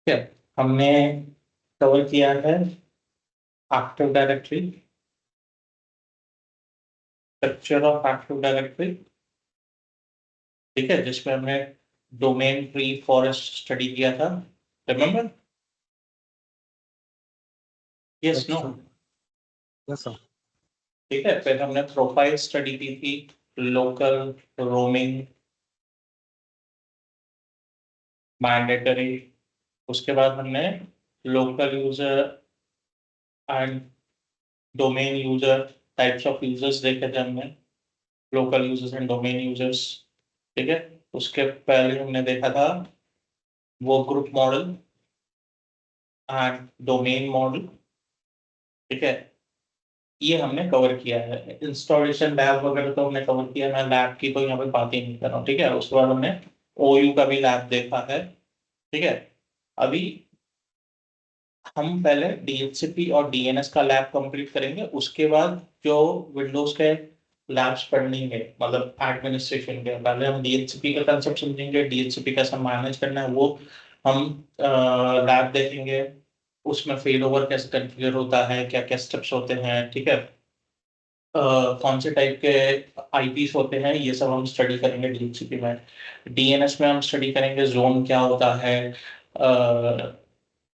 ठीक है। हमने कवर किया है active directory, structure of active directory. ठीक है, जिसमें हमने डोमेन ट्री फॉरेस्ट स्टडी किया था, रिमेम्बर? Yes, no? अच्छा, यस सर। ठीक है, फिर हमने प्रोफाइल स्टडी की थी, लोकल, रोमिंग, मैंडेटरी। उसके बाद हमने local user and domain user, types of users देखे थे हमने, local users and domain users. ठीक है, उसके पहले हमने देखा था वो group model and domain model. ठीक है, ये हमने कवर किया है। इंस्टॉलेशन लैब वगैरह तो हमने कवर किया, मैं लैब की तो यहाँ पे बात ही नहीं कर रहा हूँ। ठीक है, उसके बाद हमने ओयू का भी लैब देखा है। ठीक है, अभी हम पहले डीएचसीपी और डीएनएस का लैब कंप्लीट करेंगे, उसके बाद जो विंडोज के लैब्स पढ़ेंगे, मतलब एडमिनिस्ट्रेशन के, पहले हम डीएचसीपी का कंसेप्ट समझेंगे, डीएचसीपी कैसे मैनेज करना है वो हम लैब देखेंगे। उसमें फेल ओवर कैसे कन्फिगर होता है, क्या क्या स्टेप्स होते हैं, ठीक है, कौन से टाइप के आईपीस होते हैं, ये सब हम स्टडी करेंगे डीएचसीपी में। डीएनएस में हम स्टडी करेंगे जोन क्या होता है,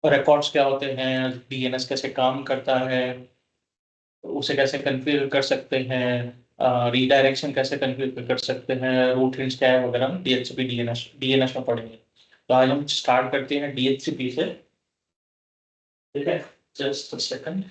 रिकॉर्ड्स क्या होते हैं, डीएनएस कैसे काम करता है, उसे कैसे कन्फिगर कर सकते हैं, रीडायरेक्शन कैसे कन्फिगर कर सकते हैं, रूट हिंट्स क्या है वगैरह, डीएचसीपी डीएनएस डीएनएस में पढ़ेंगे। तो आज हम स्टार्ट करते हैं डीएचसीपी से। ठीक है, जस्ट सेकंड।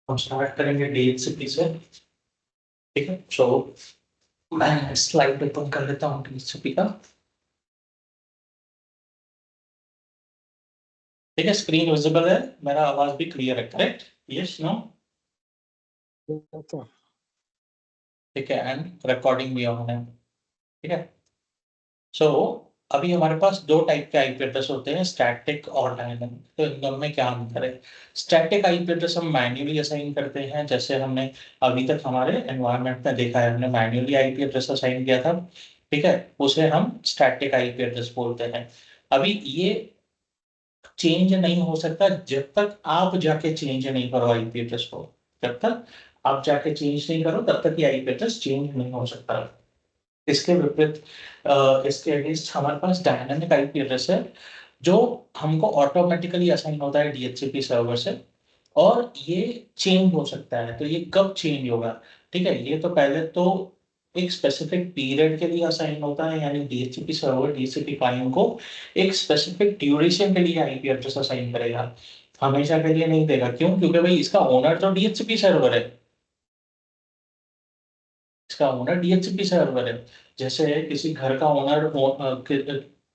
हम स्टार्ट करेंगे डीएचसीपी से। ठीक है, सो मैं स्लाइड ओपन कर लेता हूँ डीएचसीपी का। ठीक है, स्क्रीन विजिबल है, मेरा आवाज भी क्लियर है, करेक्ट? Yes, no? ठीक है, एंड रिकॉर्डिंग भी ऑन है। ठीक है, सो अभी हमारे पास दो टाइप के आईपी एड्रेस होते हैं, स्टैटिक और डायनामिक। तो इन दोनों में क्या अंतर है? स्टैटिक आईपी एड्रेस हम मैन्युअली असाइन करते हैं, जैसे हमने अभी तक हमारे एनवायरनमेंट में देखा है, हमने मैन्युअली आईपी एड्रेस असाइन किया था। ठीक है, उसे हम स्टैटिक आईपी एड्रेस बोलते हैं। अभी ये चेंज नहीं हो सकता जब तक आप जाके चेंज नहीं करो आईपी एड्रेस को। जब तक आप जाके चेंज नहीं करो तब तक ये आईपी एड्रेस चेंज नहीं हो सकता। इसके विपरीत इसके अगेंस्ट हमारे पास डायनामिक आईपी एड्रेस है, जो हमको ऑटोमेटिकली असाइन होता है डीएचसीपी सर्वर से, और ये चेंज हो सकता है। तो ये कब चेंज होगा? ठीक है, ये तो पहले तो एक स्पेसिफिक पीरियड के लिए असाइन होता है, यानी डीएचसीपी सर्वर डीएचसीपी क्लाइंट को एक स्पेसिफिक ड्यूरेशन के लिए आईपी एड्रेस असाइन करेगा, हमेशा के लिए नहीं देगा। क्यों? क्योंकि भाई इसका ओनर तो डीएचसीपी सर्वर है, इसका ओनर डीएचसीपी सर्वर है। जैसे किसी घर का ओनर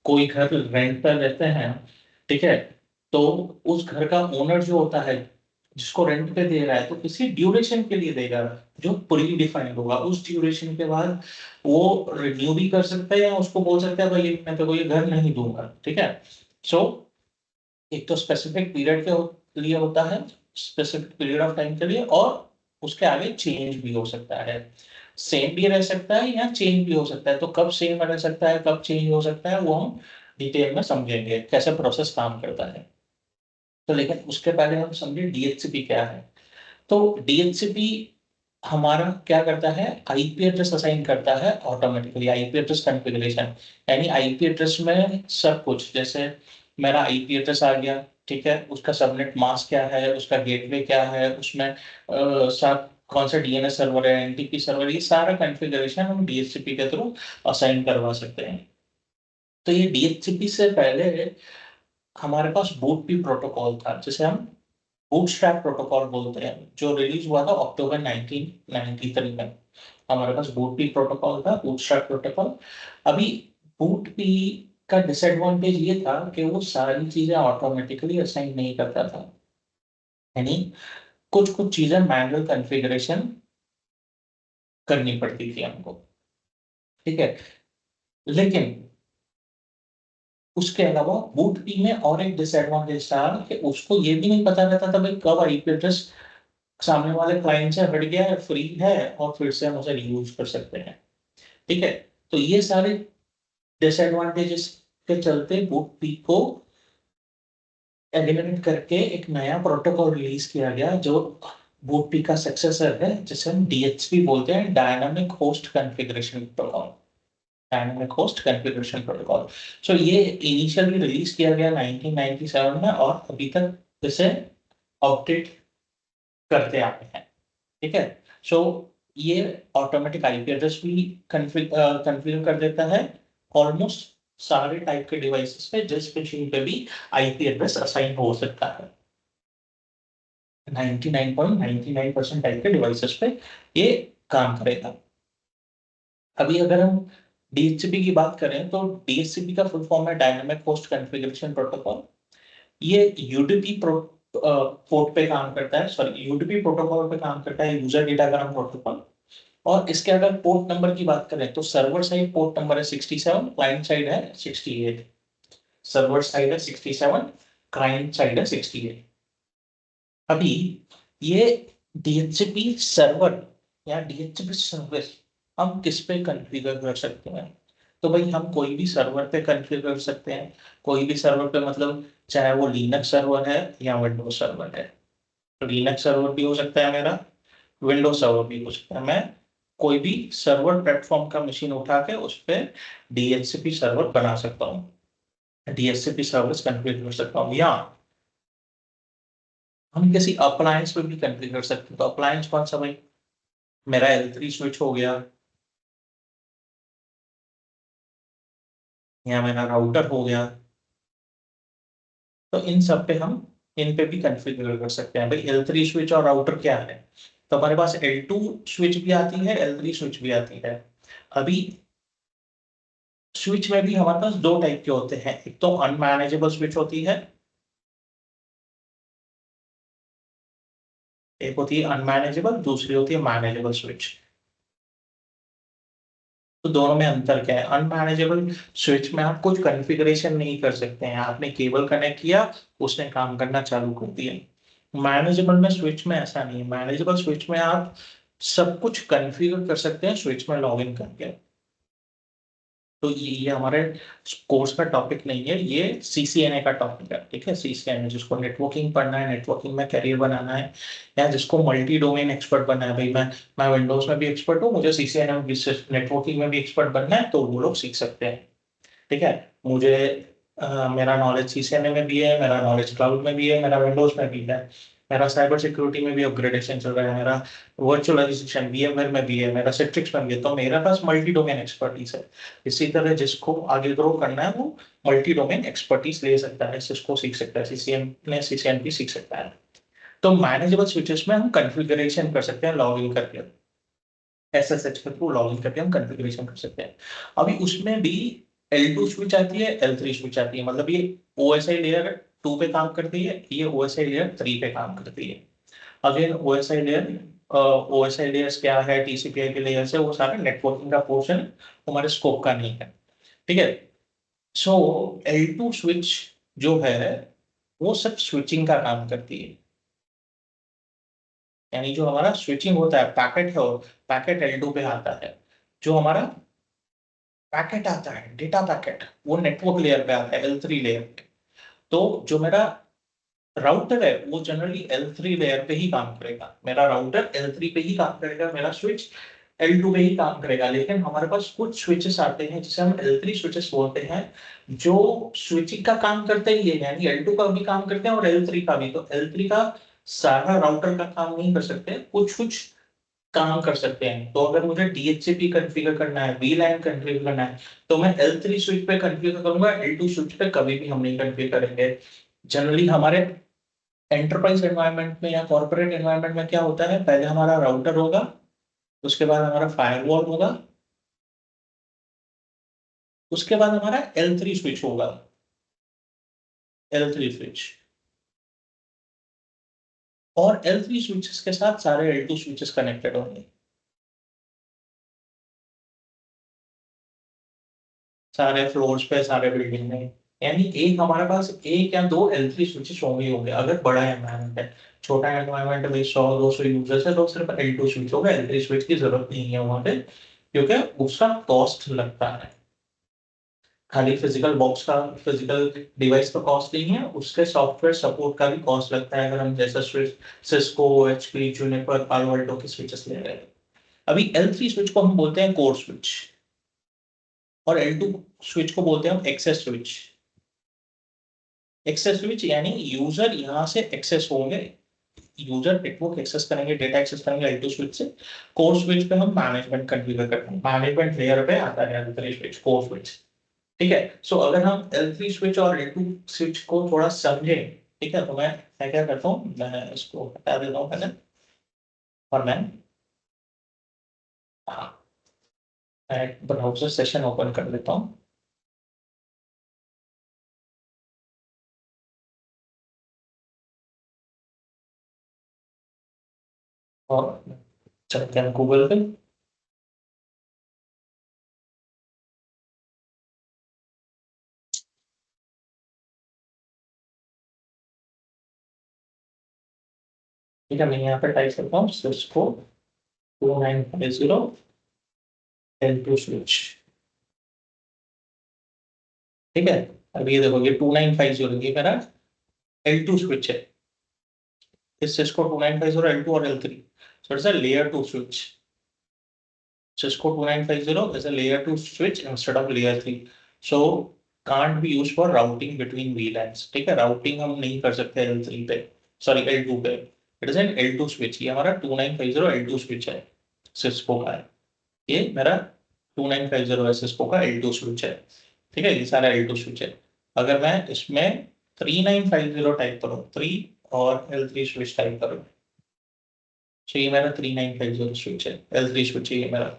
कोई घर रेंट पर रहते हैं, ठीक है, तो उस घर का ओनर जो होता है, जिसको रेंट पे दे रहा है, तो किसी ड्यूरेशन के लिए देगा जो प्री डिफाइंड होगा। उस ड्यूरेशन के बाद वो रिन्यू भी कर सकता है, या उसको बोल सकता है भाई मैं तो कोई घर नहीं दूंगा। ठीक है, सो एक तो स्पेसिफिक पीरियड के लिए होता है, स्पेसिफिक पीरियड ऑफ टाइम के लिए, और उसके आगे चेंज भी हो सकता है। सेम भी रह सकता है या चेंज भी हो सकता है। तो कब सेम रह सकता है, कब चेंज हो सकता है, वो हम डिटेल में समझेंगे कैसे प्रोसेस काम करता है। तो लेकिन उसके पहले हम समझे डीएचसीपी क्या है। तो डीएचसीपी हमारा क्या करता है, आईपी एड्रेस असाइन करता है ऑटोमेटिकली, आईपी एड्रेस कॉन्फ़िगरेशन। यानी आईपी एड्रेस में सब कुछ, जैसे मेरा आईपी एड्रेस आ गया, ठीक है, उसका सबनेट मास्क क्या है, उसका गेटवे क्या है, उसमें सब कौन सा डीएनएस सर्वर है, एनटीपी सर्वर, ये सारा कॉन्फ़िगरेशन हम डीएचसीपी के थ्रू असाइन करवा सकते हैं। तो ये डीएचसीपी से पहले हमारे पास बूटपी प्रोटोकॉल था, जिसे हम बूटस्ट्रैप प्रोटोकॉल बोलते हैं, जो रिलीज हुआ था अक्टूबर 1993 में। हमारे पास बूटपी प्रोटोकॉल था, बूटस्ट्रैप प्रोटोकॉल। अभी बूटपी का डिसएडवांटेज ये था कि वो सारी चीजें ऑटोमेटिकली असाइन नहीं करता था, यानी कुछ कुछ चीजें मैनुअल कॉन्फ़िगरेशन करनी पड़ती थी हमको। ठीक है, लेकिन उसके अलावा बूट पी में और एक डिसएडवांटेज था कि उसको ये भी नहीं पता रहता था भाई कब आईपी एड्रेस सामने वाले क्लाइंट से हट गया है, फ्री है और फिर से हम उसे यूज कर सकते हैं। ठीक है, तो ये सारे डिसएडवांटेजेस के चलते बूट पी को एलिमिनेट करके एक नया प्रोटोकॉल रिलीज किया गया जो बूटपी का सक्सेसर है, जिसे हम डीएचपी बोलते हैं, dynamic host configuration protocol. Dynamic host configuration protocol. So ये इनिशियली रिलीज किया गया 1997 में और अभी तक इसे अपडेट करते आए हैं। ठीक है, सो ये ऑटोमेटिक आईपी एड्रेस भी कॉन्फ़िगर कर देता है ऑलमोस्ट सारे टाइप के डिवाइसेस पे, जिस मशीन पे भी आईपी एड्रेस असाइन हो सकता है। 99.99% टाइप के डिवाइसेस पे ये काम करेगा। अभी अगर हम डीएचसीपी की बात करें तो डीएचसीपी का फुल फॉर्म है डायनामिक होस्ट कॉन्फ़िगरेशन प्रोटोकॉल। ये यूडीपी पोर्ट पे काम करता है, सॉरी यूडीपी प्रोटोकॉल पे काम करता है, यूजर डेटाग्राम प्रोटोकॉल। और इसके अगर पोर्ट नंबर की बात करें तो सर्वर साइड पोर्ट नंबर है 67, क्लाइंट साइड है 68। सर्वर साइड है 67, क्लाइंट साइड है 68। अभी ये डीएचसीपी सर्वर या डीएचसीपी सर्विस हम किस पे कॉन्फ़िगर कर सकते हैं? तो भाई हम कोई भी सर्वर पे कॉन्फ़िगर कर सकते हैं। कोई भी सर्वर पे मतलब चाहे वो लिनक्स सर्वर है या विंडोज सर्वर है। तो लिनक्स सर्वर भी हो सकता है मेरा, विंडोज सर्वर भी हो सकता है। मैं कोई भी सर्वर प्लेटफॉर्म का मशीन उठा के उस पर डीएचसीपी सर्वर बना सकता हूँ, डीएचसीपी सर्विस कॉन्फ़िगर कर सकता हूँ। या हम किसी अप्लायंस पे भी कॉन्फ़िगर कर सकते हैं। तो अप्लायंस कौन सा भाई? मेरा L3 स्विच हो गया, या मेरा राउटर हो गया। तो इन सब पे हम इन पे भी कॉन्फ़िगर कर सकते हैं। भाई L3 स्विच और राउटर क्या है? तो हमारे पास L2 स्विच भी आती है, L3 स्विच भी आती है। अभी स्विच में भी हमारे पास दो टाइप के होते हैं, एक तो अनमैनेजेबल स्विच होती है, एक होती है अनमैनेजेबल, दूसरी होती है मैनेजेबल स्विच। तो दोनों में अंतर क्या है? अनमैनेजेबल स्विच में आप कुछ कॉन्फ़िगरेशन नहीं कर सकते हैं, आपने केबल कनेक्ट किया, उसने काम करना चालू कर दिया। मैनेजेबल में स्विच में ऐसा नहीं है, मैनेजेबल स्विच में आप सब कुछ कॉन्फ़िगर कर सकते हैं स्विच में लॉगिन करके। तो ये हमारे कोर्स का टॉपिक नहीं है, ये सीसीएनए का टॉपिक है। ठीक है, सीसीएनए जिसको नेटवर्किंग पढ़ना है, नेटवर्किंग में करियर बनाना है, या जिसको मल्टी डोमेन एक्सपर्ट बनना है। भाई मैं विंडोज में भी एक्सपर्ट हूँ, मुझे सीसीएनए में नेटवर्किंग में भी एक्सपर्ट बनना है, तो वो लोग सीख सकते हैं। ठीक है, मुझे मेरा नॉलेज सीसीएनए में भी है, मेरा नॉलेज क्लाउड में भी है, मेरा विंडोज में भी है, मेरा साइबर सिक्योरिटी में भी अपग्रेडेशन चल रहा है, मेरा वर्चुअलाइजेशन वीएमवेयर में भी है, मेरा सिट्रिक्स में भी है। तो मेरे पास मल्टी डोमेन एक्सपर्टीज है। इसी तरह जिसको आगे ग्रो करना है वो मल्टी डोमेन एक्सपर्टीज ले सकता है, सिस्को सीख सकता है, सीसीएम ने सीसीएनपी सीख सकता है। तो मैनेजेबल स्विचेस में हम कॉन्फ़िगरेशन कर सकते हैं लॉग इन करके, एसएसएच के थ्रू लॉगिन करके हम कॉन्फ़िगरेशन कर सकते हैं। अभी उसमें भी L2 स्विच आती है, L3 स्विच आती है, मतलब ये ओएसआई लेयर 2 पे काम करती है, ये ओएसआई लेयर 3 पे काम करती है। अगेन ओएसआई लेयर्स क्या है, टीसीपी/आईपी लेयर्स है, वो सारे नेटवर्किंग का पोर्शन हमारे स्कोप का नहीं है। ठीक है, सो L2 स्विच जो है वो सब स्विचिंग का काम करती है। यानी जो हमारा स्विचिंग होता है, पैकेट है, पैकेट L2 पे आता है। जो हमारा पैकेट आता है, डेटा पैकेट, वो नेटवर्क लेयर पे आता है, L3 लेयर पे। तो जो मेरा राउटर है वो जनरली L3 लेयर पे ही काम करेगा, मेरा राउटर L3 पे ही काम करेगा, मेरा स्विच L2 पे ही काम करेगा। लेकिन हमारे पास कुछ स्विचेस आते हैं जिसे हम L3 स्विचेस बोलते हैं, जो स्विचिंग का काम करते ही है, यानी L2 का भी काम करते हैं और L3 का भी। तो L3 का सारा राउटर का काम नहीं कर सकते, कुछ कुछ काम कर सकते हैं। तो अगर मुझे डीएचसीपी कॉन्फ़िगर करना है, वीलैन कॉन्फ़िगर करना है, तो मैं L3 स्विच पे कॉन्फ़िगर करूंगा, L2 स्विच पे कभी भी हम नहीं कॉन्फ़िगर करेंगे। जनरली हमारे एंटरप्राइज एनवायरनमेंट में या कॉर्पोरेट एनवायरनमेंट में क्या होता है, पहले हमारा राउटर होगा, उसके बाद हमारा फायरवॉल होगा, उसके बाद हमारा L3 स्विच होगा, L3 स्विच। और L3 स्विचेस के साथ सारे L2 स्विचेस कनेक्टेड होंगे, सारे फ्लोर्स पे, सारे बिल्डिंग में। यानी एक हमारे पास एक या दो L3 स्विचेस होंगे अगर बड़ा एनवायरनमेंट है। छोटा एनवायरनमेंट में 100-200 यूजर्स है तो सिर्फ L2 स्विच होगा, L3 स्विच की जरूरत नहीं है वहां पे, क्योंकि उसका कॉस्ट लगता है। खाली फिजिकल बॉक्स का, फिजिकल डिवाइस का कॉस्ट नहीं है, उसके सॉफ्टवेयर सपोर्ट का भी कॉस्ट लगता है, अगर हम जैसा स्विच सिस्को, एचपी, जूनिपर, पालो अल्टो के स्विचेस ले रहे हैं। अभी L3 स्विच को हम बोलते हैं कोर स्विच, और L2 स्विच को बोलते हैं हम एक्सेस स्विच। एक्सेस स्विच यानी यूजर यहाँ से एक्सेस होंगे, यूजर नेटवर्क एक्सेस करेंगे, डेटा एक्सेस करेंगे L2 स्विच से। कोर स्विच पे हम मैनेजमेंट कॉन्फ़िगर करते हैं, मैनेजमेंट लेयर पे आता है L3 स्विच, कोर स्विच। ठीक है, सो अगर हम L3 स्विच और L2 स्विच को थोड़ा समझें, ठीक है, तो मैं क्या करता हूँ, मैं इसको हटा देता हूँ पहले, और हाँ, मैं एक ब्राउजर सेशन ओपन कर लेता हूँ। और चलते हैं गूगल पे। ठीक है, मैं यहाँ पे टाइप करता हूँ सिस्को 2950 L2 स्विच। ठीक है, अब ये देखो, ये 2950 ये मेरा L2 स्विच है। इस सिस्को 2950 L2 और L3, so it's a layer 2 switch. Cisco 2950 is a layer 2 switch instead of layer 3. So can't be used for routing between VLANs. ठीक है, राउटिंग हम नहीं कर सकते L3 पे, सॉरी L2 पे। It is an L2 switch, ये हमारा 2950 L2 स्विच है, सिस्को का है। ये मेरा 2950 है, सिस्को का L2 स्विच है। ठीक है, ये सारा L2 स्विच है। अगर मैं इसमें 3950 टाइप करूँ, 3 और L3 स्विच टाइप करूँ, तो ये मेरा 3950 स्विच है, L3 स्विच है ये मेरा।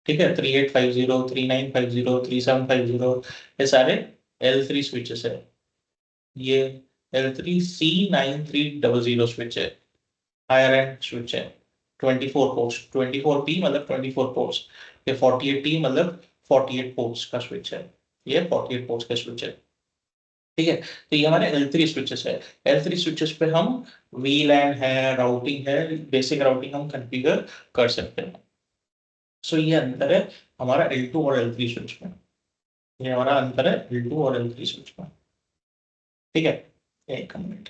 ठीक है, 3850, 3950, 3750, ये सारे L3 स्विचेस है। ये L3C9300 स्विच है, हायर एंड स्विच है। 24 पोर्ट्स, 24P मतलब 24 पोर्ट्स। ये 48T मतलब 48 पोर्ट्स का स्विच है। ये 48 पोर्ट्स का स्विच है। ठीक है, तो ये हमारे L3 स्विचेस है। L3 स्विचेस पे हम वीलैन है, राउटिंग है, बेसिक राउटिंग हम कॉन्फ़िगर कर सकते हैं। सो ये अंतर है हमारा L2 और L3 स्विच में। ये हमारा अंतर है L2 और L3 स्विच में। ठीक है, एक मिनट।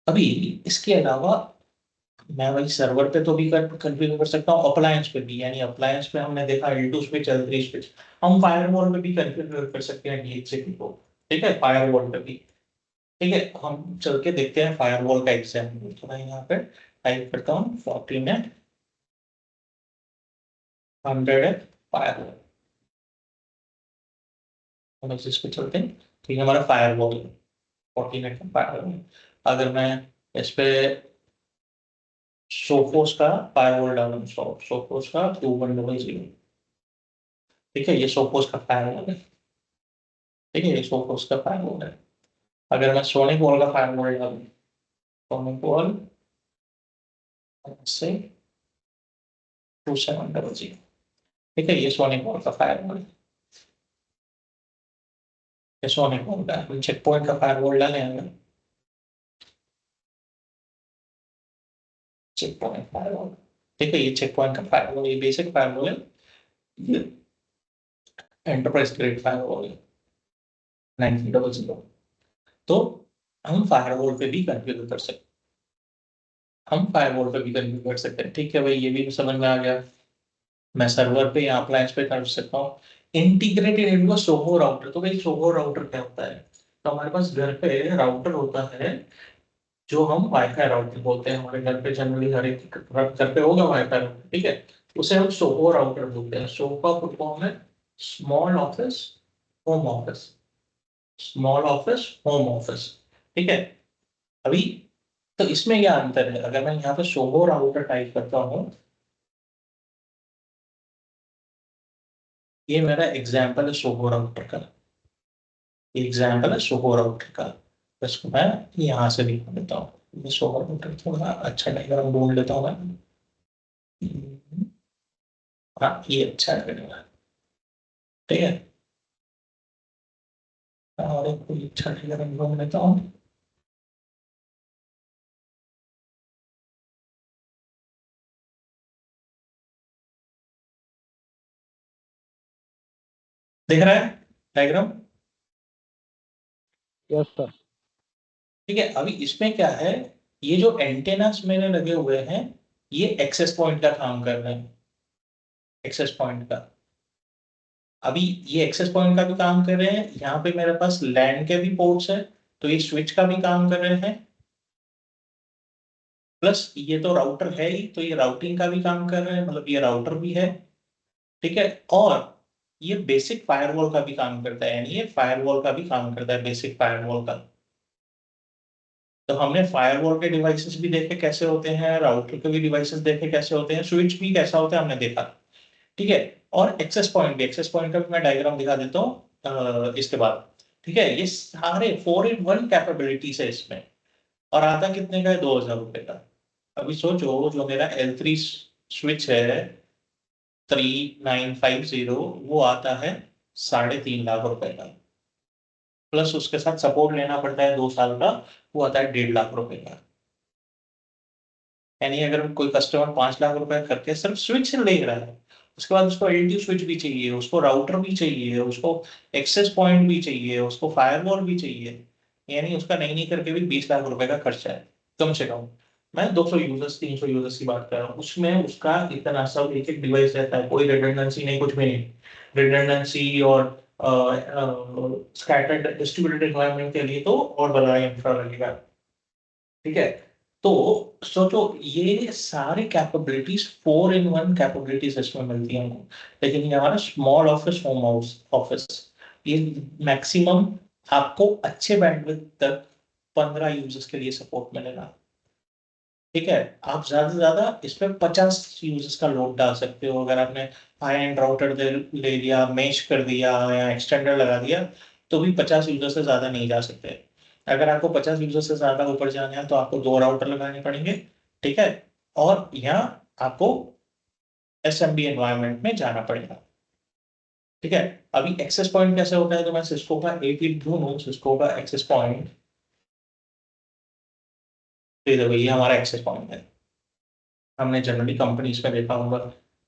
अभी इसके अलावा मैं वही सर्वर पे तो भी कॉन्फ़िगर कर सकता हूँ, अप्लायंस पे भी, यानी अप्लायंस पे हमने देखा L2 स्विच, L3 स्विच। हम फायरवॉल पे भी कॉन्फ़िगर कर सकते हैं DHCP को। ठीक है, फायरवॉल पे भी। ठीक है, हम चल के देखते हैं फायरवॉल का एग्जाम्पल। तो मैं यहाँ पे टाइप करता हूँ Fortinet 100 फायरवॉल, हम इस पे चलते हैं। तो ये हमारा फायरवॉल है, Fortinet का फायरवॉल। अगर मैं इस पे सोफोस का फायरवॉल डालूं, सोफोस का 2100, ठीक है, ये सोफोस का फायरवॉल है। ठीक है, ये सोफोस का फायरवॉल है। अगर मैं सोनिक वॉल का फायरवॉल डालूं, सोनिक वॉल से 2700, ठीक है, ये सोनिक वॉल का फायरवॉल है। ये सोनिक वॉल का चेक पॉइंट का फायरवॉल डालें अगर, चेक पॉइंट फायरवॉल। ठीक है, ये चेक पॉइंट का फायरवॉल, ये बेसिक फायरवॉल है। ये एंटरप्राइज ग्रेड फायरवॉल है 1900। तो हम फायरवॉल पे भी कॉन्फ़िगर कर सकते हम फायरवॉल पे भी कॉन्फ़िगर कर सकते हैं। ठीक है भाई, ये भी समझ में आ गया। मैं सर्वर पे या अप्लायंस पे कर सकता हूँ। इंटीग्रेटेड इनको सोहो राउटर, तो भाई सोहो राउटर क्या होता है? तो हमारे पास घर पे राउटर होता है, जो हम वाईफाई राउटर बोलते हैं। हमारे घर पे जनरली हर एक घर पे होगा वाईफाई राउटर, ठीक है, उसे हम सोहो राउटर बोलते हैं। सो का फुल फॉर्म है small office home office, small office home office. ठीक है, अभी तो इसमें क्या अंतर है? अगर मैं यहाँ पे सोहो राउटर टाइप करता हूँ, ये मेरा एग्जाम्पल है सोहो राउटर का, एग्जाम्पल है सोहो राउटर का। इसको मैं यहाँ से दिखा देता हूँ। ये सोहो राउटर थोड़ा अच्छा नहीं, ढूंढ लेता हूँ मैं। हाँ ये अच्छा है, ठीक है। और एक कोई अच्छा ट्रिगर अनुभव लेता हूँ। दिख रहा है डायग्राम? Yes sir. ठीक है, अभी इसमें क्या है, ये जो एंटेनास मेरे लगे हुए हैं, ये एक्सेस पॉइंट का काम कर रहे हैं, एक्सेस पॉइंट का। अभी ये एक्सेस पॉइंट का भी काम कर रहे हैं, यहाँ पे मेरे पास लैन के भी पोर्ट्स है, तो ये स्विच का भी काम कर रहे हैं, प्लस ये तो राउटर है ही, तो ये राउटिंग का भी काम कर रहे हैं, मतलब ये राउटर भी है, ठीक है। और ये बेसिक फायरवॉल का भी काम करता है, यानी ये फायरवॉल का भी काम करता है, बेसिक फायरवॉल का। तो हमने फायरवॉल के डिवाइसेस भी देखे कैसे होते हैं, राउटर के भी डिवाइसेस देखे कैसे होते हैं, स्विच भी कैसा होता है हमने देखा, ठीक है। और एक्सेस पॉइंट भी, एक्सेस पॉइंट का भी मैं डायग्राम दिखा देता हूँ इसके बाद, ठीक है। ये सारे 4 in 1 कैपेबिलिटीज है इसमें, और आता कितने का है, 2000 रुपए का। अभी सोचो, जो मेरा L3 स्विच है 3950, वो आता है 3.5 लाख रुपए का, प्लस उसके साथ सपोर्ट लेना पड़ता है 2 साल का, वो आता है 1.5 लाख रुपए का। यानी अगर कोई कस्टमर 5 लाख रुपए करके सिर्फ स्विच ले रहा है, उसके बाद उसको एलटी स्विच भी चाहिए, उसको राउटर भी चाहिए, उसको एक्सेस पॉइंट भी चाहिए, उसको फायरवॉल भी चाहिए, यानी उसका नहीं नहीं करके भी 20 लाख रुपए का खर्चा है कम से कम। मैं 200 यूजर्स 300 यूजर्स की बात कर रहा हूँ, उसमें उसका इतना सब एक एक डिवाइस रहता है, कोई रिडंडेंसी नहीं, कुछ भी नहीं। रिडंडेंसी और स्कैटर्ड डिस्ट्रीब्यूटेड एनवायरनमेंट के लिए तो और बड़ा इंफ्रा लगेगा, ठीक है। तो सोचो, ये सारी कैपेबिलिटीज 4 in 1 कैपेबिलिटीज इसमें मिलती हैं हमको। लेकिन ये हमारा small office, home house office, ये मैक्सिमम आपको अच्छे बैंडविड्थ तक 15 यूजर्स के लिए सपोर्ट मिलेगा, ठीक है। आप ज्यादा से ज्यादा इस पे 50 यूजर्स का लोड डाल सकते हो, अगर आपने हाई एंड राउटर ले लिया, मेश कर दिया या एक्सटेंडर लगा दिया, तो भी 50 यूजर से ज्यादा नहीं जा सकते। अगर आपको 50 यूजर से ज्यादा ऊपर जाना है तो आपको 2 राउटर लगाने पड़ेंगे, ठीक है। और यहाँ आपको एसएमबी एनवायरनमेंट में जाना पड़ेगा, ठीक है। अभी एक्सेस पॉइंट कैसे होता है, तो मैं सिस्को का एक ही ढूंढूं, सिस्को का एक्सेस पॉइंट, तो देखो ये हमारा एक्सेस पॉइंट है, हमने जनरली कंपनीज में देखा होगा,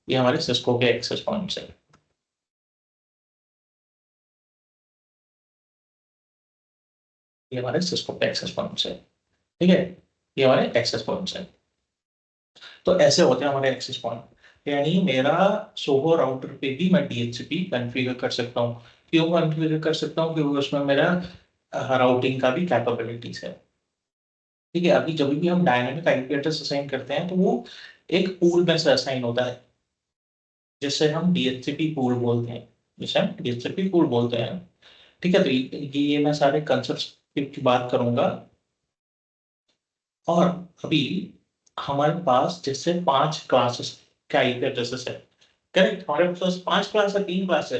ये हमारे सिस्को के एक्सेस पॉइंट्स है, ये हमारे सिस्को के एक्सेस पॉइंट्स है, ठीक है। ये हमारे एक्सेस पॉइंट्स है। तो ऐसे होते हैं हमारे एक्सेस पॉइंट, यानी मेरा सोहो राउटर पे भी मैं डीएचसीपी कॉन्फ़िगर कर सकता हूँ। क्यों कॉन्फ़िगर कर सकता हूँ, क्योंकि उसमें मेरा राउटिंग का भी कैपेबिलिटीज है, ठीक है। अभी जब भी हम डायनेमिक आईपी एड्रेस असाइन करते हैं, तो वो एक पूल में से असाइन होता है, जिससे हम डीएचसीपी पूल बोलते हैं, जिसे हम डीएचसीपी पूल बोलते हैं, ठीक है। तो ये मैं सारे कंसेप्ट की बात करूंगा। और अभी हमारे पास जैसे 5 क्लासेस के आईपी एड्रेसेस है, करेक्ट। हमारे पास 5 क्लास है, 3 क्लास है,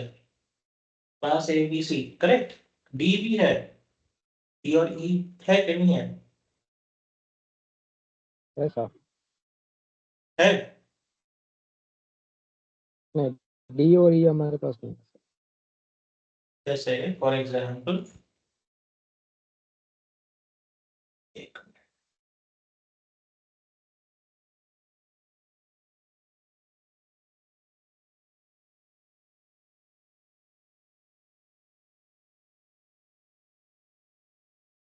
class A B C, correct. D भी है, डी और ई है कि नहीं है? ऐसा है। नहीं, डी और ई हमारे पास नहीं है। जैसे फॉर एग्जाम्पल, एक,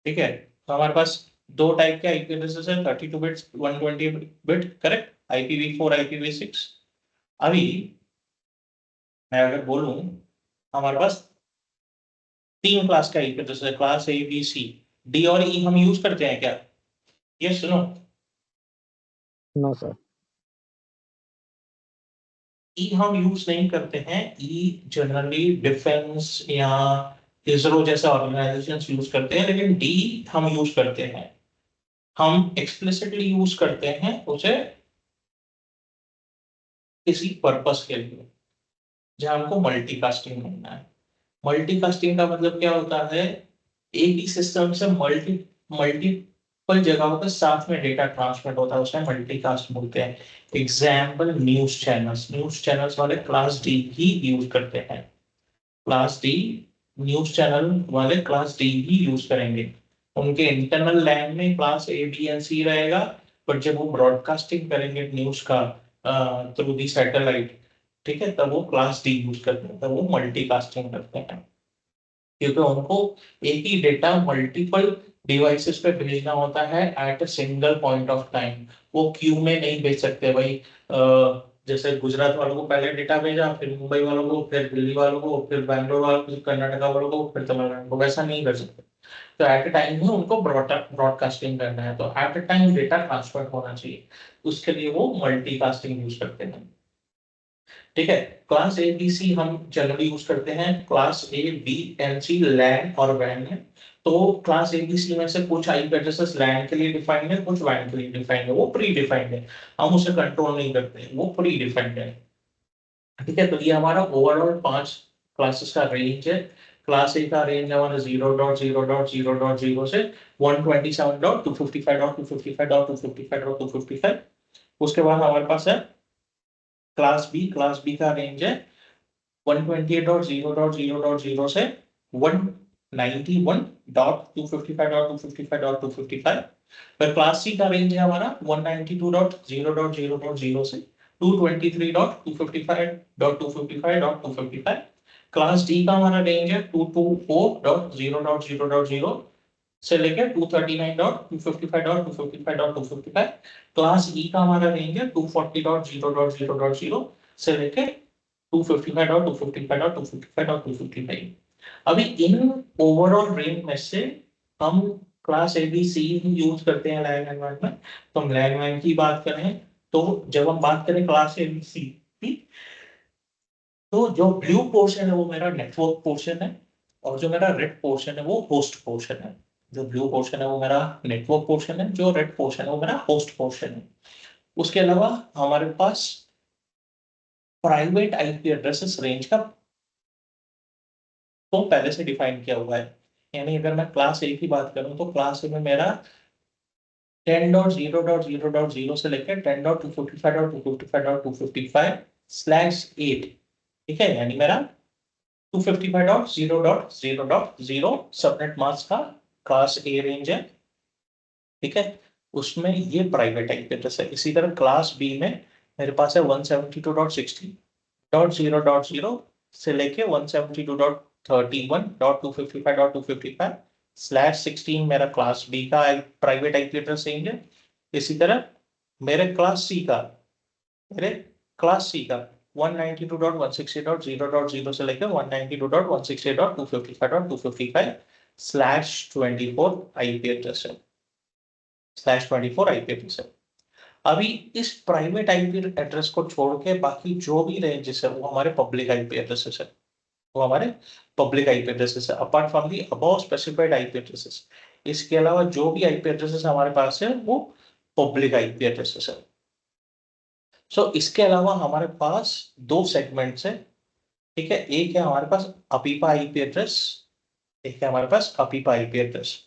ठीक है। तो हमारे पास दो टाइप के आईपी एड्रेसेस है, 32 bits, 120 bit, correct. IPv4 IPv6। अभी मैं अगर बोलूं, हमारे पास 3 क्लास का आईपी एड्रेस है, class A B C. D और ई हम यूज करते हैं क्या? ये सुनो, नो सर। ई हम यूज नहीं करते हैं। ई जनरली डिफेंस या इसरो जैसे ऑर्गेनाइजेशंस यूज करते हैं, लेकिन डी हम यूज करते हैं। हम एक्सप्लिसिटली यूज करते हैं उसे किसी पर्पस के लिए, जहां हमको मल्टीकास्टिंग करना है। मल्टीकास्टिंग का मतलब क्या होता है, एक ही सिस्टम से मल्टी मल्टी जगहों पे साथ में डेटा ट्रांसमिट होता है, उसे मल्टीकास्ट बोलते हैं। एग्जाम्पल न्यूज चैनल्स वाले क्लास डी ही यूज करते हैं। क्लास डी न्यूज चैनल वाले क्लास डी ही यूज करेंगे। उनके इंटरनल लैन में क्लास ए बी एंड सी रहेगा, पर जब वो ब्रॉडकास्टिंग करेंगे न्यूज का थ्रू दी सैटेलाइट, ठीक है, तब वो क्लास डी यूज करते हैं, तब वो मल्टीकास्टिंग करते हैं। क्योंकि उनको एक ही डेटा मल्टीपल डिवाइसेस पे भेजना होता है at a single point of time. वो क्यू में नहीं भेज सकते भाई। जैसे गुजरात वालों को पहले डेटा भेजा, फिर मुंबई वालों को, फिर दिल्ली वालों को, फिर बैंगलोर वालों को, कर्नाटका वालों को, फिर तमिलनाडु को, वैसा नहीं कर सकते। तो एट अ टाइम ही उनको ब्रॉडकास्टिंग करना है, तो at a time data transfer होना चाहिए, उसके लिए वो मल्टीकास्टिंग यूज करते हैं। ठीक है। क्लास ए बी सी हम जनरली यूज करते हैं, क्लास ए बी एंड सी लैन और वैन है। तो क्लास ए बी सी में से कुछ आईपी एड्रेसेस लैन के लिए डिफाइंड है, कुछ वैन के लिए डिफाइंड है, वो प्री डिफाइंड है, हम उसे कंट्रोल नहीं करते, वो प्री डिफाइंड है। ठीक है, तो ये हमारा ओवरऑल 5 क्लासेस का रेंज है। क्लास ए का रेंज है हमारा 0.0.0.0 से 127.255.255.255. उसके बाद हमारे पास है क्लास बी का रेंज है 128.0.0.0 से 191.255.255.255. पर क्लास सी का रेंज है हमारा 192.0.0.0 से 223.255.255.255. क्लास डी का हमारा रेंज है 224.0.0.0 से लेकर 239.255.255.255. क्लास ई का हमारा रेंज है 240.0.0.0 से लेकर 255.255.255.255. अभी इन ओवरऑल रेंज में से हम क्लास एबीसी ही यूज करते हैं लैन एनवायरनमेंट में। तो हम लैन एनवायरनमेंट की बात करें, तो जब हम बात करें क्लास एबीसी की, तो जो ब्लू पोर्शन है वो मेरा नेटवर्क पोर्शन है, और जो मेरा रेड पोर्शन है वो होस्ट पोर्शन है। जो ब्लू पोर्शन है वो मेरा नेटवर्क पोर्शन है, जो रेड पोर्शन है वो मेरा होस्ट पोर्शन है। उसके अलावा हमारे पास प्राइवेट आईपी एड्रेसेस रेंज का तो पहले से डिफाइन किया हुआ है। यानी अगर मैं क्लास ए की बात करूं, तो क्लास ए में मेरा 10.0.0.0 से लेकर 10.255.255.255/8, ठीक है, यानी मेरा 255.0.0.0 सबनेट मास्क का क्लास ए रेंज है। ठीक है, उसमें ये प्राइवेट आईपी एड्रेस है। इसी तरह क्लास बी में मेरे पास है 172.60.0.0 से लेके 172.31.255.255/16 मेरा क्लास बी का प्राइवेट आईपी एड्रेस रेंज है। इसी तरह मेरे क्लास सी का 192.168.0.0 से लेकर 192.168.255.255/24 आईपी एड्रेस है, /24 आईपी एड्रेस है। अभी इस प्राइवेट आईपी एड्रेस को छोड़ के बाकी जो भी रेंजेस है वो हमारे पब्लिक आईपी एड्रेसेस है, वो हमारे पब्लिक आईपी एड्रेसेस है, apart from the above specified IP addresses. इसके अलावा जो भी आईपी एड्रेसेस हमारे पास है वो पब्लिक आईपी एड्रेसेस है। सो इसके अलावा हमारे पास दो सेगमेंट्स है। ठीक है, एक है हमारे पास अपीपा आईपी एड्रेस, एक है हमारे पास अपीपा आईपी एड्रेस।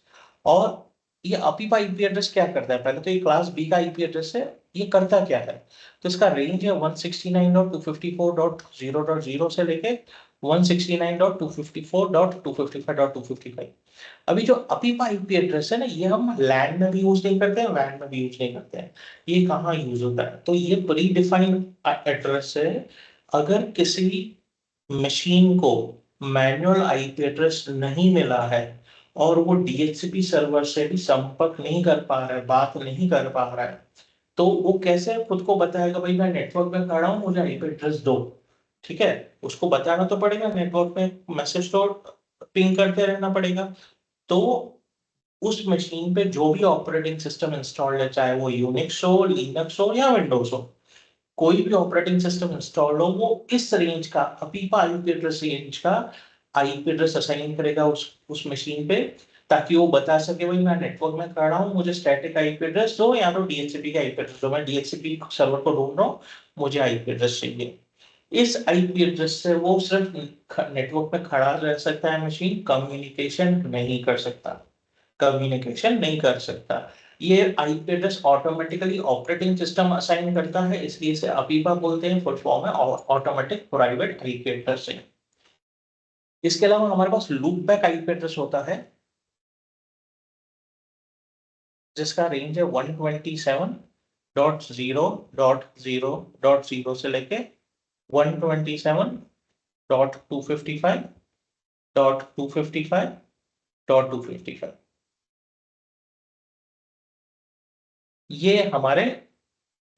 और ये अपीपा आईपी एड्रेस क्या करता है, पहले तो ये क्लास बी का आईपी एड्रेस है, ये करता क्या है, तो इसका रेंज है 169.254.0.0 से लेके 169.254.255.255। अभी जो अपीपा आईपी एड्रेस है ना, ये हम लैन में भी यूज नहीं करते हैं, वैन में भी यूज नहीं करते हैं। ये कहाँ यूज होता है, तो ये प्री डिफाइंड एड्रेस है। अगर किसी मशीन को मैनुअल आईपी एड्रेस नहीं मिला है और वो डीएचसीपी सर्वर से भी संपर्क नहीं कर पा रहा है, बात नहीं कर पा रहा है, तो वो कैसे खुद को बताएगा भाई मैं नेटवर्क में खड़ा हूँ, मुझे आईपी एड्रेस दो। ठीक है, उसको बताना तो पड़ेगा, नेटवर्क में मैसेज तो पिंग करते रहना पड़ेगा। तो उस मशीन पे जो भी ऑपरेटिंग सिस्टम इंस्टॉल्ड है, चाहे वो यूनिक्स हो, लिनक्स हो या विंडोज हो, कोई भी ऑपरेटिंग सिस्टम इंस्टॉल हो, वो इस रेंज का अपीपा आईपी एड्रेस रेंज का आईपी एड्रेस असाइन करेगा उस मशीन पे, ताकि वो बता सके भाई मैं नेटवर्क में खड़ा हूँ, मुझे स्टैटिक आईपी एड्रेस दो या तो डीएचसीपी का आईपी एड्रेस दो, मैं डीएचसीपी सर्वर को ढूंढ रहा हूँ, मुझे आईपी एड्रेस चाहिए। इस आईपी एड्रेस से वो सिर्फ नेटवर्क में खड़ा रह सकता है, मशीन कम्युनिकेशन नहीं कर सकता, कम्युनिकेशन नहीं कर सकता। ये IP address automatically operating system assign करता है, इसलिए इसे अपीपा बोलते हैं, फुल फॉर्म है ऑटोमेटिक प्राइवेट आईपी एड्रेस। इसके अलावा हमारे पास लूप बैक आईपी एड्रेस होता है, जिसका रेंज है 127.0.0.0 से लेके 127.255.255.255। ये हमारे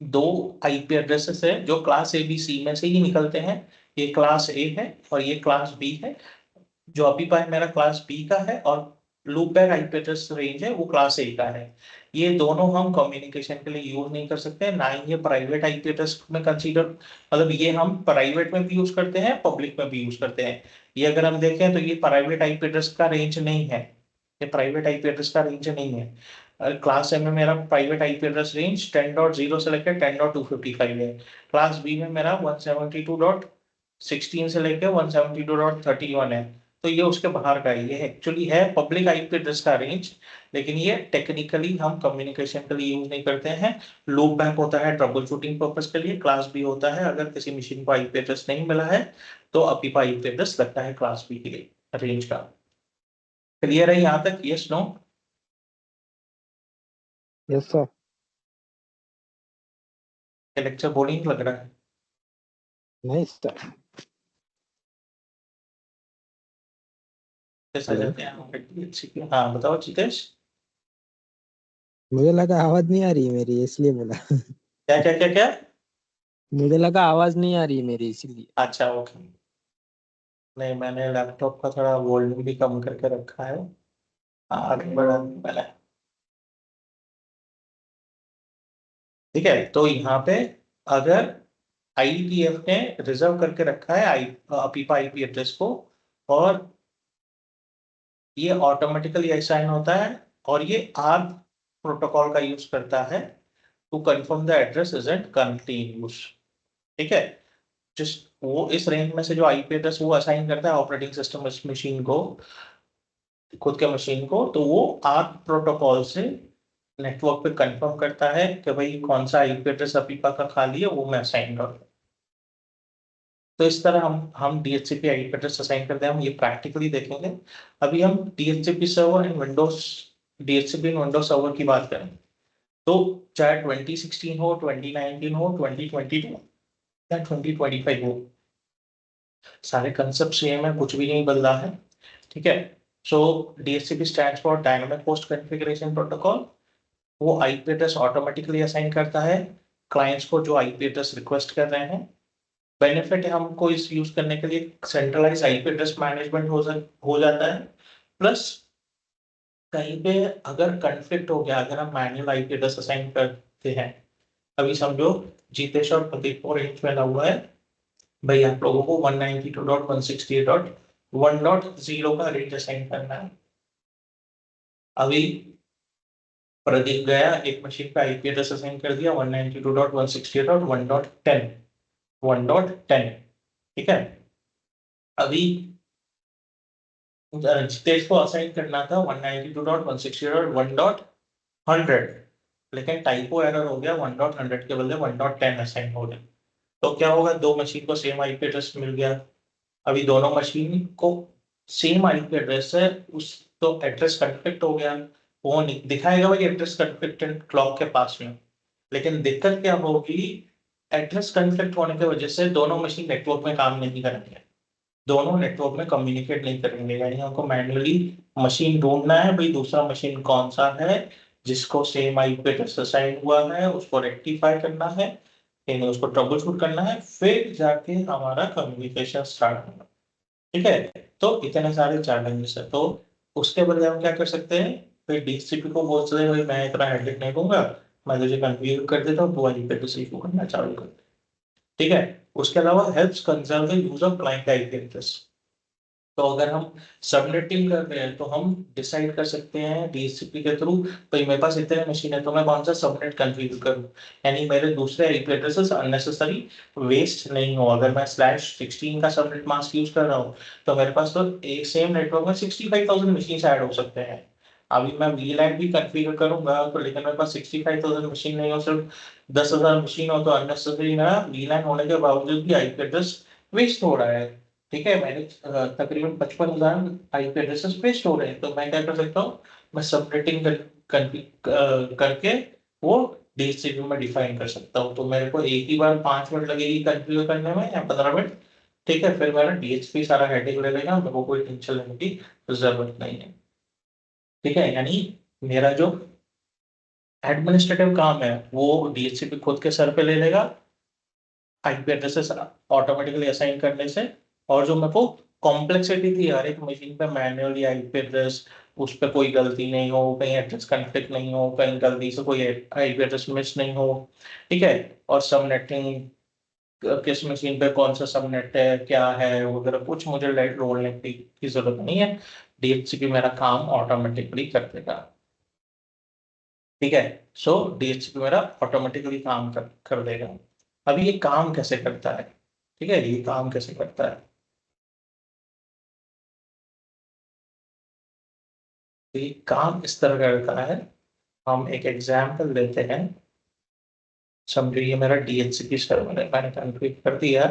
दो आईपी एड्रेसेस है जो क्लास ए बी सी में से ही निकलते हैं। ये क्लास ए है और ये क्लास बी है। जो अभी पाए मेरा क्लास बी का है और loop back IP address range है वो क्लास ए का है। ये दोनों हम कम्युनिकेशन के लिए यूज नहीं कर सकते, ना ही ये प्राइवेट आईपी एड्रेस में कंसीडर, मतलब ये हम प्राइवेट में भी यूज करते हैं, पब्लिक में भी यूज करते हैं। ये अगर हम देखें तो ये प्राइवेट आईपी एड्रेस का रेंज नहीं है, ये प्राइवेट आईपी एड्रेस का रेंज नहीं है। क्लास ए में मेरा प्राइवेट आईपी एड्रेस रेंज 10.0 से लेकर 10.255 है। क्लास बी में मेरा 172.16 से लेकर 172.31 है। तो ये उसके बाहर का है, ये एक्चुअली है पब्लिक आईपी एड्रेस का रेंज, लेकिन ये टेक्निकली हम कम्युनिकेशन के लिए यूज नहीं करते हैं। लूप बैक होता है ट्रबल शूटिंग पर्पस के लिए, क्लास बी होता है अगर किसी मशीन को आईपी एड्रेस नहीं मिला है तो अपीपा आईपी एड्रेस लगता है क्लास बी के लिए रेंज का। क्लियर है यहाँ तक? Yes no? Yes sir. Lecture boring लग रहा है? नहीं सर। कैसा हेलो, जाते हैं? हाँ बताओ चितेश। मुझे लगा आवाज नहीं आ रही है मेरी, इसलिए बोला। क्या क्या क्या क्या? मुझे लगा आवाज नहीं आ रही है मेरी, इसीलिए। अच्छा ओके। नहीं, मैंने लैपटॉप का थोड़ा वॉल्यूम भी कम करके रखा है। आगे बढ़ा मैंने। ठीक है, तो यहाँ पे अगर आईटीएफ ने रिजर्व करके रखा है अपीपा आईपी एड्रेस को, और ये ऑटोमेटिकली असाइन होता है, और ये आर्क प्रोटोकॉल का यूज करता है to confirm the address isn't currently in use. ठीक है, जिस वो इस रेंज में से जो आईपी एड्रेस वो असाइन करता है ऑपरेटिंग सिस्टम इस मशीन को, खुद के मशीन को, तो वो आर्क प्रोटोकॉल से नेटवर्क पे कंफर्म करता है कि भाई कौन सा आईपी एड्रेस अपीपा का खाली है, वो मैं असाइन कर दूं। तो इस तरह हम डीएचसीपी आईपी एड्रेस असाइन करते हैं, हम ये प्रैक्टिकली देखेंगे। अभी हम DHCP server and Windows, DHCP and Windows server की बात करें तो चाहे 2016 हो, 2019 हो, 2022 या 2025 हो, सारे कंसेप्ट सेम है, कुछ भी नहीं बदला है। ठीक है, so DHCP stands for dynamic host configuration protocol. वो आईपी एड्रेस ऑटोमेटिकली असाइन करता है क्लाइंट्स को जो आईपी एड्रेस रिक्वेस्ट कर रहे हैं। बेनिफिट है हमको इस यूज करने के लिए, सेंट्रलाइज आईपी एड्रेस मैनेजमेंट हो जाता है। प्लस कहीं पे अगर कन्फ्लिक्ट हो गया, अगर हम मैनुअल आईपी एड्रेस असाइन करते हैं, अभी समझो जीतेश और प्रदीप को रेंज मिला हुआ है, भाई आप लोगों को 192.168.1.0 का रेंज असाइन करना है। अभी प्रदीप गया एक मशीन पे आईपी एड्रेस असाइन कर दिया 192.168.1.10, 1.10। ठीक है, अभी जितेश को असाइन करना था 192.168.1.100, लेकिन टाइपो एरर हो गया, 1.100 के बदले 1.10 असाइन हो गया। तो क्या होगा, दो मशीन को सेम आईपी एड्रेस मिल गया। अभी दोनों मशीन को सेम आईपी एड्रेस है, उस तो एड्रेस कन्फ्लिक्ट हो गया, वो दिखाएगा भाई एड्रेस कन्फ्लिक्टेड क्लॉक के पास में। लेकिन दिक्कत क्या होगी, एड्रेस कन्फ्लिक्ट होने की वजह से दोनों मशीन नेटवर्क में काम नहीं करेंगे, दोनों नेटवर्क में कम्युनिकेट नहीं करेंगे, यानी हमको मैन्युअली मशीन ढूंढना है भाई दूसरा मशीन कौन सा है जिसको सेम आईपी एड्रेस असाइन हुआ है, उसको रेक्टिफाई करना है, यानी उसको ट्रबल शूट करना है, फिर जाके हमारा कम्युनिकेशन स्टार्ट होगा। ठीक है, तो इतने सारे चैलेंजेस है, तो उसके बदले हम क्या कर सकते हैं, फिर डीसीपी को बोल सकते हैं भाई मैं इतना हेडेक नहीं दूंगा, मैं तुझे कन्फ्यूज कर देता हूँ, तू आईपी एड्रेस इशू करना चालू कर दे। ठीक है, उसके अलावा helps conserve the use of client IP address. तो अगर हम सबनेटिंग कर रहे हैं तो हम डिसाइड कर सकते हैं डीएचसीपी के थ्रू, भाई मेरे पास इतने मशीन है तो मैं कौन सा सबनेट कन्फिगर करूं, यानी मेरे दूसरे आईपी एड्रेसेस अननेसेसरी वेस्ट नहीं हो। अगर मैं /16 का सबनेट मास्क यूज कर रहा हूँ तो मेरे पास तो एक सेम नेटवर्क में 65,000 मशीन ऐड हो सकते हैं, अभी मैं वीलैन भी कॉन्फ़िगर करूंगा तो, लेकिन मेरे पास 65,000 मशीन नहीं हो, सिर्फ 10,000 मशीन हो, तो अननेसेसरी मेरा वीलैन होने के बावजूद भी आईपी एड्रेस वेस्ट हो रहा है। ठीक है, मैंने तकरीबन 55,000 आईपी एड्रेसेस वेस्ट हो रहे हैं, तो मैं क्या कर सकता हूँ, मैं सबनेटिंग करके वो डीएचसीपी में डिफाइन कर सकता हूँ। तो मेरे को एक ही बार 5 मिनट लगेगी कॉन्फ़िगर करने में या 15 मिनट। ठीक है, फिर मेरा डीएचपी सारा हेडेक ले लेगा, मेरे को कोई टेंशन लेने की जरूरत नहीं है। ठीक है, यानी मेरा जो एडमिनिस्ट्रेटिव काम है वो डीएचसीपी खुद के सर पे ले लेगा, आईपी एड्रेसेस ऑटोमेटिकली असाइन करने से। और जो मेरे को कॉम्प्लेक्सिटी थी हर एक मशीन पे मैन्युअली आईपी एड्रेस, उस पर कोई गलती नहीं हो, कहीं एड्रेस कॉन्फ्लिक्ट नहीं हो, कहीं गलती से कोई आईपी एड्रेस मिस नहीं हो। ठीक है, और सबनेटिंग किस मशीन पे कौन सा सबनेट है क्या है वगैरह कुछ मुझे लाइट रोल की जरूरत नहीं है, डीएचसीपी मेरा काम ऑटोमेटिकली कर देगा। ठीक है, सो डीएचसीपी मेरा ऑटोमेटिकली काम कर देगा। अभी ये काम कैसे करता है? ठीक है, ये काम कैसे करता है, तो ये काम इस तरह करता है। हम एक एग्जाम्पल लेते हैं। समझो ये मेरा डीएचसीपी सर्वर है, मैंने कॉन्फ़िगर कर दिया।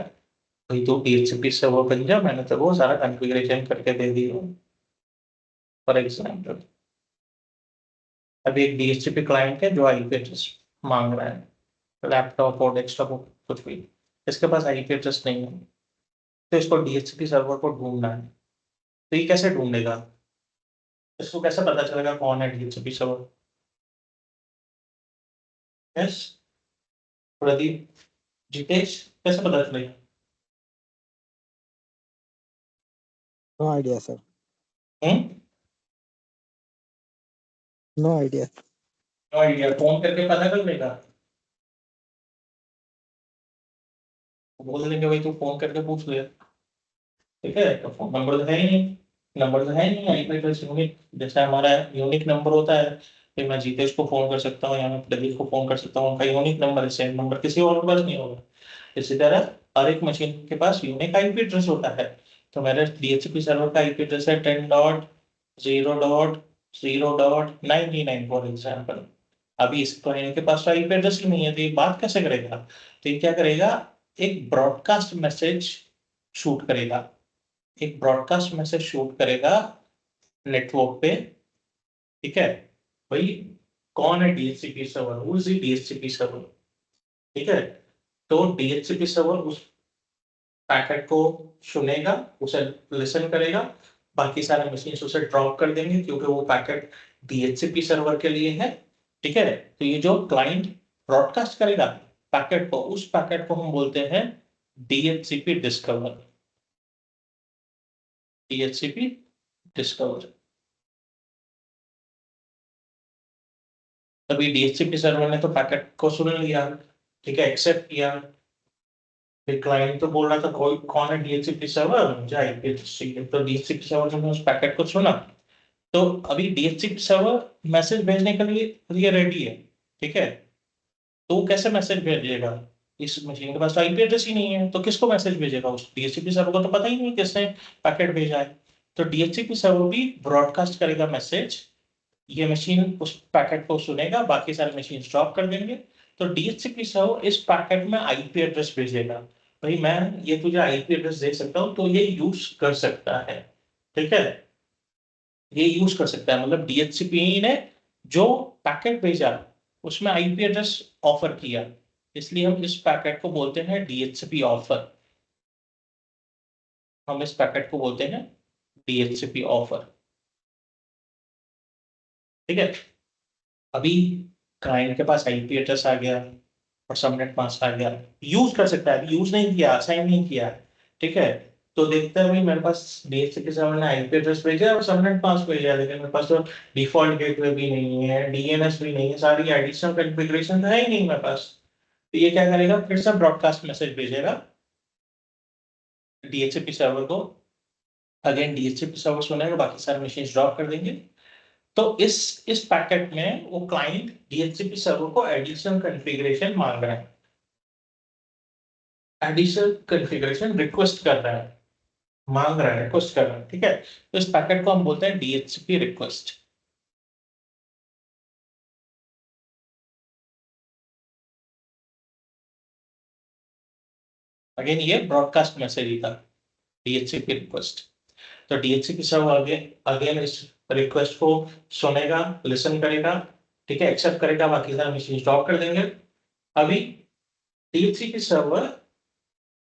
भाई तो डीएचसीपी सर्वर बन जा, मैंने तो वो सारा कॉन्फ़िगरेशन करके दे दिया। फॉर एग्जाम्पल अभी एक डीएचसीपी क्लाइंट है जो आईपी एड्रेस मांग रहा है, लैपटॉप और डेस्कटॉप हो कुछ भी, इसके पास आईपी एड्रेस नहीं है, तो इसको डीएचसीपी सर्वर को ढूंढना है। तो ये कैसे ढूंढेगा, इसको कैसे पता चलेगा कौन है DHCP server? Yes, Pradeep, Jitesh, कैसे पता चलेगा? No idea sir. Hmm, no idea. No idea, phone करके पता कर लेगा। बोल देंगे भाई तू फोन करके पूछ ले। ठीक है, तो फोन नंबर तो है ही नहीं, नंबर तो है नहीं आईपी एड्रेस यूनिक, जैसे हमारा यूनिक नंबर होता है, फिर मैं जीतेश को फोन कर सकता हूँ या मैं प्रदीप को फोन कर सकता हूँ, उनका यूनिक नंबर है, सेम नंबर किसी और के पास नहीं होगा। इसी तरह हर एक मशीन के पास यूनिक आईपी एड्रेस होता है। तो मेरे डीएचसीपी सर्वर का आईपी एड्रेस है 10.0.0.99 फॉर एग्जाम्पल। अभी इस क्लाइंट के पास तो आईपी एड्रेस ही नहीं है, तो ये बात कैसे करेगा? तो ये क्या करेगा, एक ब्रॉडकास्ट मैसेज शूट करेगा, एक ब्रॉडकास्ट मैसेज शूट करेगा नेटवर्क पे। ठीक है, भाई कौन है DHCP server, who is the DHCP server. ठीक है, तो डीएचसीपी सर्वर उस पैकेट को सुनेगा, उसे लिसन करेगा, बाकी सारे मशीन उसे ड्रॉप कर देंगे क्योंकि वो पैकेट डीएचसीपी सर्वर के लिए है। ठीक है, तो ये जो क्लाइंट ब्रॉडकास्ट करेगा पैकेट को, उस पैकेट को हम बोलते हैं डीएचसीपी डिस्कवर, डीएचसीपी डिस्कवर। तभी डीएचसीपी सर्वर ने तो पैकेट को सुन लिया, ठीक है, एक्सेप्ट किया। फिर क्लाइंट तो बोल रहा था कोई कौन है डीएचसीपी सर्वर, मुझे आईपी चाहिए, तो डीएचसीपी सर्वर ने उस पैकेट को सुना। तो अभी डीएचसीपी सर्वर मैसेज भेजने के लिए रेडी है। ठीक है, तो वो कैसे मैसेज भेजेगा, इस मशीन के पास तो आईपी एड्रेस ही नहीं है, तो किसको मैसेज भेजेगा, उस डीएचसीपी सर्वर को तो पता ही नहीं किसने पैकेट भेजा है। तो डीएचसीपी सर्वर भी ब्रॉडकास्ट करेगा मैसेज, ये मशीन उस पैकेट को सुनेगा, बाकी सारे मशीन स्टॉप कर देंगे। तो डीएचसीपी सर्वर इस पैकेट में आईपी एड्रेस भेजेगा, भाई मैं ये तुझे आईपी एड्रेस दे सकता हूँ तो ये यूज कर सकता है। ठीक है, ये यूज कर सकता है, मतलब डीएचसीपी ने जो पैकेट भेजा उसमें आईपी एड्रेस ऑफर किया, इसलिए हम इस पैकेट को बोलते हैं डीएचसीपी ऑफर, हम इस पैकेट को बोलते हैं डीएचसीपी ऑफर। ठीक है, अभी क्लाइंट के पास आईपी एड्रेस आ गया और सबनेट मास्क आ गया, यूज कर सकता है, अभी यूज नहीं किया, असाइन नहीं किया। ठीक है, तो देखते हैं भाई मेरे पास डीएचसीपी सर्वर ने आईपी एड्रेस भेजा और सबनेट मास्क भेजा, लेकिन मेरे पास तो डिफॉल्ट गेटवे भी नहीं है, डीएनएस भी नहीं है, सारी एडिशनल कॉन्फ़िगरेशन है ही नहीं मेरे पास। तो ये क्या करेगा, फिर से ब्रॉडकास्ट मैसेज भेजेगा डीएचसीपी सर्वर को, अगेन डीएचसीपी सर्वर सुनेगा, बाकी सारे मशीन ड्रॉप कर देंगे। तो इस पैकेट में वो क्लाइंट डीएचसीपी सर्वर को एडिशनल कॉन्फ़िगरेशन मांग रहा है, एडिशनल कॉन्फ़िगरेशन रिक्वेस्ट कर रहा है, मांग रहा है, रिक्वेस्ट कर रहा है। ठीक है, तो इस पैकेट को हम बोलते हैं डीएचसीपी रिक्वेस्ट। अगेन ये ब्रॉडकास्ट मैसेज ही था, DHCP रिक्वेस्ट। तो DHCP सर्वर अगेन इस रिक्वेस्ट को सुनेगा, लिसन करेगा, ठीक है, एक्सेप्ट करेगा, बाकी सारा मशीन स्टॉप कर देंगे। अभी DHCP सर्वर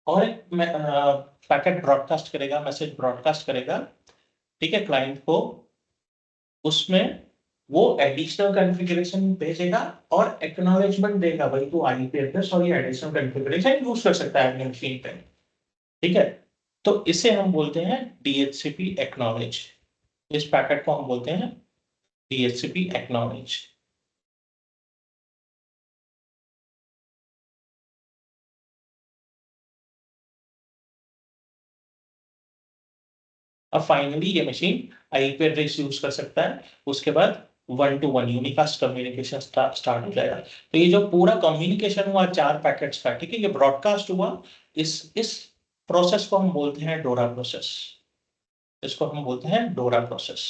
और एक पैकेट ब्रॉडकास्ट करेगा, मैसेज ब्रॉडकास्ट करेगा, ठीक है, क्लाइंट को। उसमें वो एडिशनल कॉन्फ़िगरेशन भेजेगा और एक्नॉलेजमेंट देगा, भाई तू आईपी एड्रेस और ये एडिशनल कॉन्फ़िगरेशन यूज कर सकता है अपनी मशीन पे, ठीक है। तो इसे हम बोलते हैं DHCP एक्नॉलेज। इस पैकेट को हम बोलते हैं DHCP एक्नॉलेज। अब फाइनली ये मशीन आईपी एड्रेस यूज कर सकता है, उसके बाद 1-to-1 यूनिकास्ट कम्युनिकेशन स्टार्ट हो जाएगा। तो ये जो पूरा कम्युनिकेशन हुआ 4 पैकेट्स का, ठीक है, ये ब्रॉडकास्ट हुआ, इस प्रोसेस को हम बोलते हैं डोरा प्रोसेस। इसको हम बोलते हैं डोरा प्रोसेस।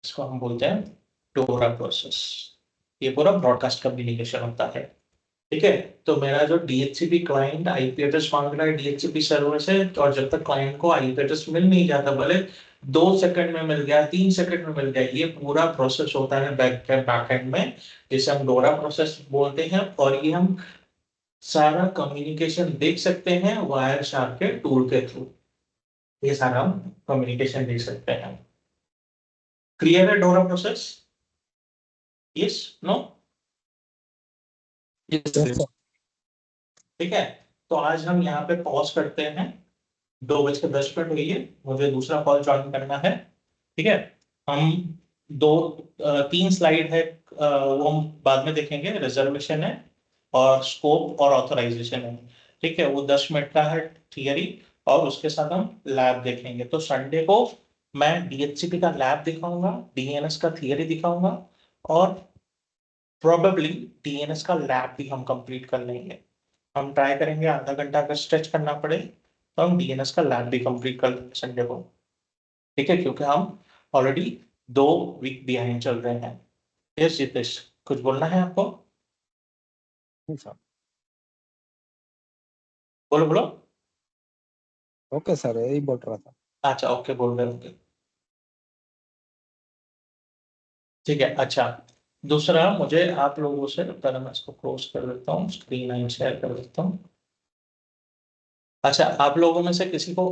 इसको हम बोलते हैं डोरा प्रोसेस। ये पूरा ब्रॉडकास्ट कम्युनिकेशन होता है, ठीक है। तो मेरा जो DHCP क्लाइंट आईपी एड्रेस मांग रहा है DHCP सर्वर से, और जब तक क्लाइंट को आईपी एड्रेस मिल नहीं जाता, भले 2 सेकंड में मिल गया, 3 सेकंड में मिल गया, ये पूरा प्रोसेस होता है बैकएंड में, जिसे हम डोरा प्रोसेस बोलते हैं। और ये हम सारा कम्युनिकेशन देख सकते हैं वायर शार्क के टूल के थ्रू। ये सारा हम कम्युनिकेशन देख सकते हैं। क्लियर है डोरा process? Yes, no? Yes sir. ठीक है। तो आज हम यहाँ पे पॉज करते हैं, 2:10 हुई है, मुझे दूसरा कॉल ज्वाइन करना है, ठीक है। हम 3 स्लाइड है, वो हम बाद में देखेंगे, रिजर्वेशन है और स्कोप और ऑथराइजेशन है, ठीक है। वो 10 मिनट का है थियरी, और उसके साथ हम लैब देखेंगे। तो संडे को मैं DHCP का लैब दिखाऊंगा, DNS का थियरी दिखाऊंगा, और प्रोबेबली DNS का लैब भी हम कंप्लीट कर लेंगे। हम ट्राई करेंगे आधा घंटा अगर स्ट्रेच करना पड़े तो हम DNS का लैब भी कंप्लीट कर लेंगे संडे को, ठीक है, क्योंकि हम ऑलरेडी 2 वीक बिहाइंड चल रहे हैं। यस जितेश, कुछ बोलना है आपको? सर बोलो बोलो। ओके सर, यही बोल रहा था। अच्छा, ओके बोल रहे होंगे, ठीक है। अच्छा, दूसरा मुझे आप लोगों से, पहले मैं इसको क्लोज कर देता हूँ, स्क्रीन शेयर कर देता हूँ। अच्छा, आप लोगों में से किसी को